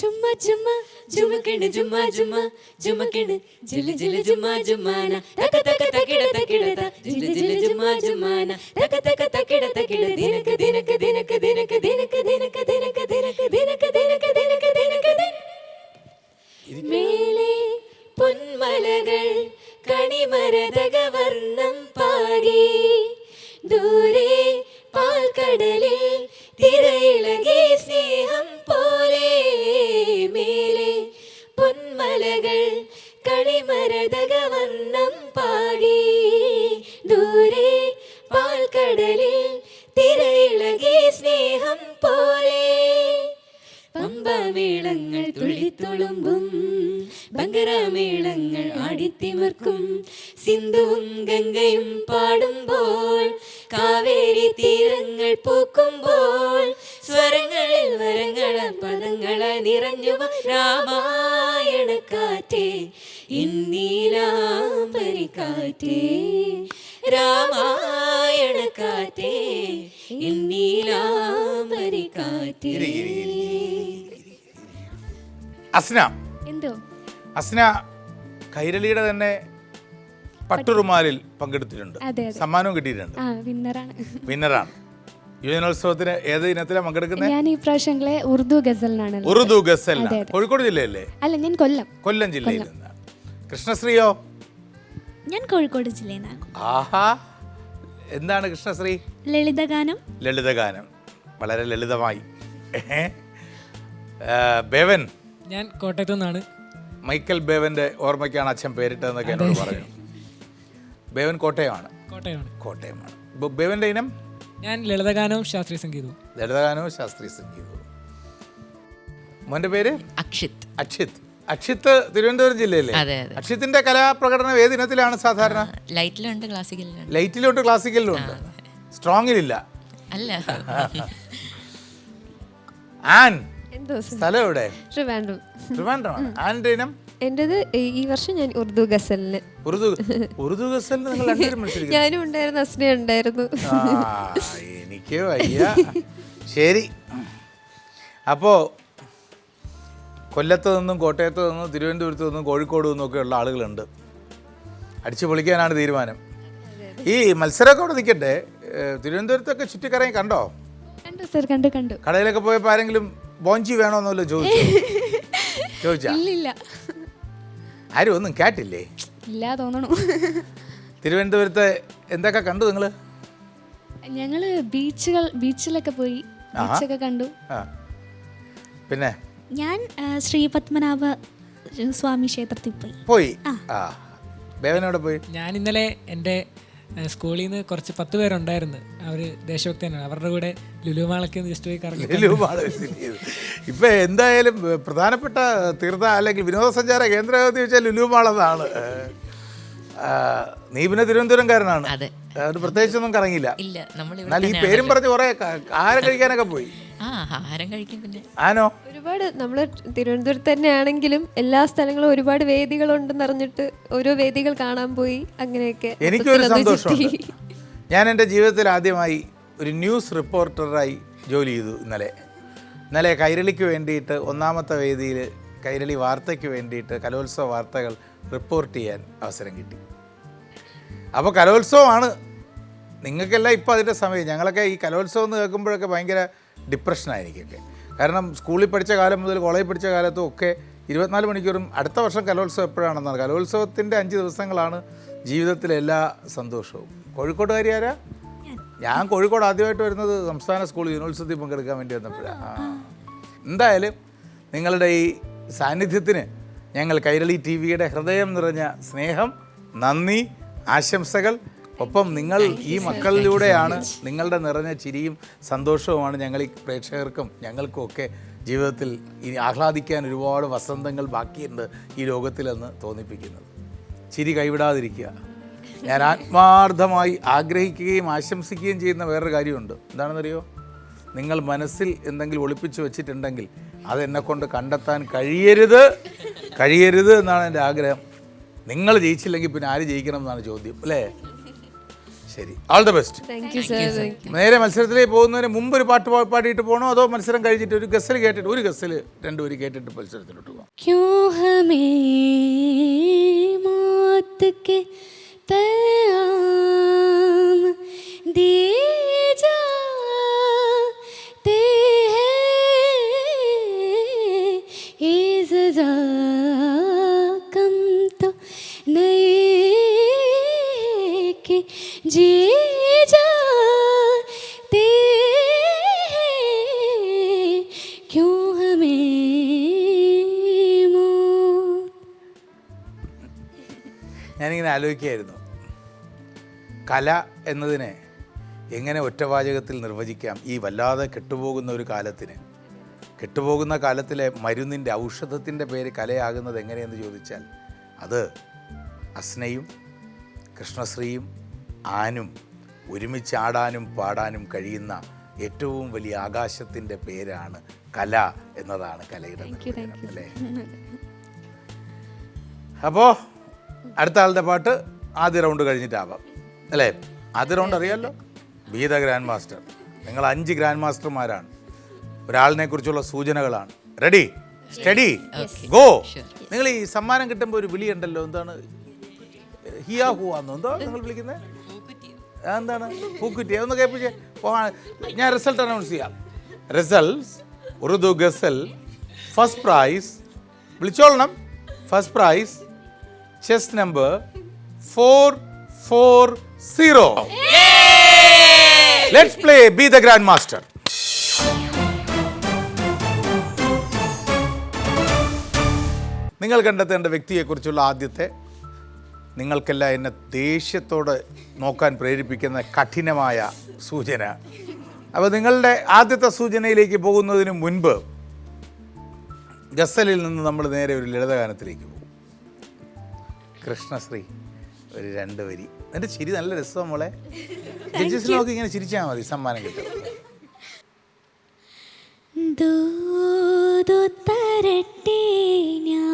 ചുമ്മാ ചുമ്മാ ചുമക്കണ് ചുമ്മാ ചുമ്മാ ചുമക്കണ് ജില് ജില് ചുമ്മാ ചുമ്മാന തക തക തകിട തകിട ജില് ജില് ചുമ്മാ ചുമ്മാന തക തക തകിട തകിട ദിനക ദിനക ദിനക ദിനക ദിനക ദിനക ദിനക ദിനക ദിനക ദിനക ദിനക ദിനക മേലെ പൊന്മലകൾ കണിമരതകവർണ്ണം പാടി ദൂരെ പാൽക്കടലിൽ തിരയിളകി സ്നേഹം പോലെ മേലെ പൊന്മലകൾ കണിമരതകവർണ്ണം പാടി ദൂരെ പാൽക്കടലിൽ തിരയിളകി സ്നേഹം പോലെ പമ്പമേളങ്ങൾ തുള്ളിത്തുളുമ്പും ബങ്കരാമേളങ്ങൾ ആടിത്തിമിർക്കും സിന്ധുവും ഗംഗയും പാടുമ്പോൾ കാവേരി തീരങ്ങൾ പൂക്കുമ്പോൾ സ്വരങ്ങളിൽ വരങ്ങള പദങ്ങള നിറഞ്ഞു രാമായണക്കാറ്റേ ഇന്നീലാംബരിക്കാറ്റേ രാമായണക്കാറ്റേ ഇന്നീലാംബരിക്കാറ്റേ. അസ്ന എന്തോ അസ്ന കൈരളിയുടെ തന്നെ പട്ടുറുമാലിൽ പങ്കെടുത്തിട്ടുണ്ട്, സമ്മാനവും കിട്ടിയിട്ടുണ്ട്, വിന്നറാണ്. യുവജനോത്സവത്തിന് ഏത് ഇനത്തിലാണ് പങ്കെടുക്കുന്നത്? ഞാൻ ഈ പ്രാവശ്യങ്ങളെ ഉറുദു ഗസലിനാണ്. ഉറുദു ഗസൽ കോഴിക്കോട് ജില്ലയല്ലേ? അല്ല, ഞാൻ കൊല്ലം ജില്ലയിൽ നിന്നാണ്. കൃഷ്ണശ്രീയോ? ഞാൻ കോഴിക്കോട് ജില്ലയിൽ നിന്നാണ്. ആഹാ, എന്താണ് കൃഷ്ണശ്രീ? ലളിതഗാനം. ലളിതഗാനം, വളരെ ലളിതമായി. ബേവൻ? ഞാൻ കോട്ടയത്തു നിന്നാണ്. മൈക്കൽ ബേവന്റെ ഓർമ്മയ്ക്കാണ് അച്ഛൻ പേരിട്ടതെന്നൊക്കെ എന്നോട് പറഞ്ഞു. ബേവൻ കോട്ടയമാണ്. കോട്ടയമാണ്. ബേവന്റെ ഇനം? ഞാൻ ലളിതഗാനവും ശാസ്ത്രീയ സംഗീതവും. ലളിതഗാനവും ശാസ്ത്രീയ സംഗീതവും. മോന്റെ പേര്? അക്ഷിത്. അക്ഷിത്ത് തിരുവനന്തപുരം ജില്ലയിലെ? അക്ഷിത്തിന്റെ കലാപ്രകടനം ഏത് ഇനത്തിലാണ് സാധാരണ? ലൈറ്റിലുണ്ട്, ക്ലാസിക്കലിലുണ്ട്. ലൈറ്റിലുണ്ട്, ക്ലാസിക്കലിലുണ്ട്. സ്ട്രോങ്ങിലില്ല അല്ല. ആൻ സ്ഥലം എവിടെ? ട്രിവാൻഡ്രമാണ്. ആന്റെ ഇനം? എന്റേത് ഈ വർഷം ഞാൻ ഉറുദു ഗസലിന്. ഉറുദു ഗസലിന് നിങ്ങൾ രണ്ടുപേരും മത്സരിക്കുന്നു? ഞാനും ഉണ്ടായിരുന്നു, അസ്ന ഉണ്ടായിരുന്നു. എനിക്ക് വയ്യ. ശരി, അപ്പോ കൊല്ലത്ത് നിന്നും കോട്ടയത്ത് നിന്നും തിരുവനന്തപുരത്ത് നിന്നും കോഴിക്കോട് നിന്നും ഒക്കെ ഉള്ള ആളുകളുണ്ട്. അടിച്ചു പൊളിക്കാനാണ് തീരുമാനം. ഈ മത്സരമൊക്കെ അവിടെ നിൽക്കട്ടെ. തിരുവനന്തപുരത്തൊക്കെ ചുറ്റിക്കറങ്ങി കണ്ടോ? കണ്ടു സർ, കണ്ടു. കടയിലൊക്കെ പോയപ്പോൾ ആരെങ്കിലും ബോഞ്ചി വേണോന്നല്ലോ ചോദിച്ചാ? ഇല്ല. ആരും ഒന്നും കേട്ടില്ലേ? ഇല്ല തോന്നണു. തിരുവനന്തപുരത്ത് എന്തൊക്കെ കണ്ടു നിങ്ങള്? ഞങ്ങള് ബീച്ചിലൊക്കെ പോയി, ബീച്ചൊക്കെ കണ്ടു. പിന്നെ ഞാൻ ശ്രീ പത്മനാഭ സ്വാമി ക്ഷേത്രത്തിൽ പോയി. ബേവനോടെ പോയി. ഞാൻ ഇന്നലെ എൻ്റെ സ്കൂളിൽ നിന്ന് കുറച്ച് 10 പേരുണ്ടായിരുന്നു. അവർ ദേശഭക്തനാണ്. അവരുടെ കൂടെ ലുലു മാളൊക്കെ ജസ്റ്റ് പോയി കറങ്ങി. ഇപ്പൊ എന്തായാലും പ്രധാനപ്പെട്ട തീർത്ഥ അല്ലെങ്കിൽ വിനോദസഞ്ചാര കേന്ദ്രം ചോദിച്ചാൽ ലുലു മാളെന്നാണ്. നീ പിന്നെ തിരുവനന്തപുരംകാരനാണ്. അത് പ്രത്യേകിച്ചൊന്നും കറങ്ങിയില്ല. എന്നാൽ ഈ പേരും പറഞ്ഞ് കുറെ ആഹാരം കഴിക്കാനൊക്കെ പോയി. ആനോ? ഒരുപാട് നമ്മള് തിരുവനന്തപുരത്ത് തന്നെ ആണെങ്കിലും എല്ലാ സ്ഥലങ്ങളും ഒരുപാട് വേദികളുണ്ടെന്ന് അറിഞ്ഞിട്ട് ഓരോ വേദികൾ കാണാൻ പോയി. അങ്ങനെയൊക്കെ എനിക്കൊരു സന്തോഷമുണ്ട്. ഞാൻ എൻ്റെ ജീവിതത്തിൽ ആദ്യമായി ഒരു ന്യൂസ് റിപ്പോർട്ടറായി ജോലി ചെയ്തു. ഇന്നലെ കൈരളിക്ക് വേണ്ടിയിട്ട് 1ാമത്തെ വേദിയിൽ കൈരളി വാർത്തയ്ക്ക് വേണ്ടിയിട്ട് കലോത്സവ വാർത്തകൾ റിപ്പോർട്ട് ചെയ്യാൻ അവസരം കിട്ടി. അപ്പോൾ കലോത്സവമാണ്. നിങ്ങൾക്കെല്ലാം ഇപ്പോൾ അതിൻ്റെ സമയം. ഞങ്ങളൊക്കെ ഈ കലോത്സവം എന്ന് കേൾക്കുമ്പോഴൊക്കെ ഭയങ്കര ഡിപ്രഷനാണ് എനിക്കൊക്കെ. കാരണം സ്കൂളിൽ പഠിച്ച കാലം മുതൽ കോളേജിൽ പഠിച്ച കാലത്തും ഒക്കെ 24 മണിക്കൂറും അടുത്ത വർഷം കലോത്സവം എപ്പോഴാണെന്നാണ്. കലോത്സവത്തിൻ്റെ 5 ദിവസങ്ങളാണ് ജീവിതത്തിലെ എല്ലാ സന്തോഷവും. കോഴിക്കോട്ടുകാരി ആരാ? ഞാൻ കോഴിക്കോട് ആദ്യമായിട്ട് വരുന്നത് സംസ്ഥാന സ്കൂൾ യൂണിവേഴ്സിറ്റി പങ്കെടുക്കാൻ വേണ്ടി വന്നപ്പോഴാണ്. എന്തായാലും നിങ്ങളുടെ ഈ സാന്നിധ്യത്തിന് ഞങ്ങൾ കൈരളി TV-യുടെ ഹൃദയം നിറഞ്ഞ സ്നേഹം, നന്ദി, ആശംസകൾ. ഒപ്പം നിങ്ങൾ ഈ മക്കളിലൂടെയാണ്, നിങ്ങളുടെ നിറഞ്ഞ ചിരിയും സന്തോഷവുമാണ് ഞങ്ങൾ ഈ പ്രേക്ഷകർക്കും ഞങ്ങൾക്കും ഒക്കെ ജീവിതത്തിൽ ഇനി ആഹ്ലാദിക്കാൻ ഒരുപാട് വസന്തങ്ങൾ ബാക്കിയുണ്ട് ഈ ലോകത്തിലെന്ന് തോന്നിപ്പിക്കുന്നത്. ചിരി കൈവിടാതിരിക്കുക. ഞാൻ ആത്മാർത്ഥമായി ആഗ്രഹിക്കുകയും ആശംസിക്കുകയും ചെയ്യുന്ന വേറൊരു കാര്യമുണ്ട്. എന്താണെന്നറിയോ? നിങ്ങൾ മനസ്സിൽ എന്തെങ്കിലും ഒളിപ്പിച്ച് വെച്ചിട്ടുണ്ടെങ്കിൽ അതെന്നെക്കൊണ്ട് കണ്ടെത്താൻ കഴിയരുത് എന്നാണ് എൻ്റെ ആഗ്രഹം. നിങ്ങൾ ജയിച്ചില്ലെങ്കിൽ പിന്നെ ആര് ജയിക്കണം എന്നാണ് ചോദ്യം, അല്ലേ? ശരി, all the best. Thank you sir. നേരെ മത്സരത്തിലേക്ക് പോകുന്നതിന് മുമ്പ് ഒരു പാട്ട് പാടിയിട്ട് പോകണോ, അതോ മത്സരം കഴിഞ്ഞിട്ട് ഒരു ഗസൽ കേട്ടിട്ട് ഒരു ഗസൽ രണ്ടുപേരും കേട്ടിട്ട് മത്സരത്തിലോട്ട് പോകാം? क्यों हमें मौत के पैगाम दिए जाते हैं, ये सज़ा कम तो नहीं कि जिए जाते हैं, क्यों हमें ഞാനിങ്ങനെ ആലോചിക്കുകയായിരുന്നു, കല എന്നതിനെ എങ്ങനെ ഒറ്റവാചകത്തിൽ നിർവചിക്കാം ഈ വല്ലാതെ കെട്ടുപോകുന്ന ഒരു കാലത്തിന്. കെട്ടുപോകുന്ന കാലത്തിലെ മരുന്നിൻ്റെ ഔഷധത്തിൻ്റെ പേര് കലയാകുന്നത് എങ്ങനെയെന്ന് ചോദിച്ചാൽ അത് അസ്നയും കൃഷ്ണശ്രീയും ആനും ഒരുമിച്ച് ആടാനും പാടാനും കഴിയുന്ന ഏറ്റവും വലിയ ആകാശത്തിൻ്റെ പേരാണ് കല എന്നതാണ് കലയുടെ നിർവചനം, അല്ലേ? അപ്പോൾ അടുത്ത ആളുടെ പാട്ട് ആദ്യ റൗണ്ട് കഴിഞ്ഞിട്ടാവാം, അല്ലേ? ആദ്യ റൗണ്ട് അറിയാമല്ലോ, ബി ദ ഗ്രാൻഡ് മാസ്റ്റർ. നിങ്ങൾ 5 ഗ്രാൻഡ് മാസ്റ്റർമാരാണ്, ഒരാളിനെ കുറിച്ചുള്ള സൂചനകളാണ്. Ready, study, go. നിങ്ങൾ ഈ സമ്മാനം കിട്ടുമ്പോൾ ഒരു വിളി ഉണ്ടല്ലോ, എന്താണ്? ഹിയാ ഹുവാന്നോ എന്തോ നിങ്ങൾ വിളിക്കുന്നത്? എന്താണ്? പൂക്കുറ്റി. ഒന്ന് കേൾപ്പിച്ചേ. ഞാൻ റിസൾട്ട് അനൗൺസ് ചെയ്യാം. Results Urdu ghazal first prize, വിളിച്ചോളണം. First prize chess number 440. Let's play Be the Grand Master. നിങ്ങൾ കണ്ടെത്തേണ്ട വ്യക്തിയെക്കുറിച്ചുള്ള ആദ്യത്തെ, നിങ്ങൾക്കെല്ലാം എന്നെ ദേഷ്യത്തോടെ നോക്കാൻ പ്രേരിപ്പിക്കുന്ന കഠിനമായ സൂചന. അപ്പോൾ നിങ്ങളുടെ ആദ്യത്തെ സൂചനയിലേക്ക് പോകുന്നതിന് മുൻപ് ഗസലിൽ നിന്ന് നമ്മൾ നേരെ ഒരു ലളിതഗാനത്തിലേക്ക് പോകും. കൃഷ്ണശ്രീ ഒരു 2 വരി. എൻ്റെ ചിരി നല്ല രസം മോളെ. ജഡ്ജസിനൊക്കെ ഇങ്ങനെ ചിരിച്ചാൽ മതി, സമ്മാനം കിട്ടും. തരട്ടെ ഞാൻ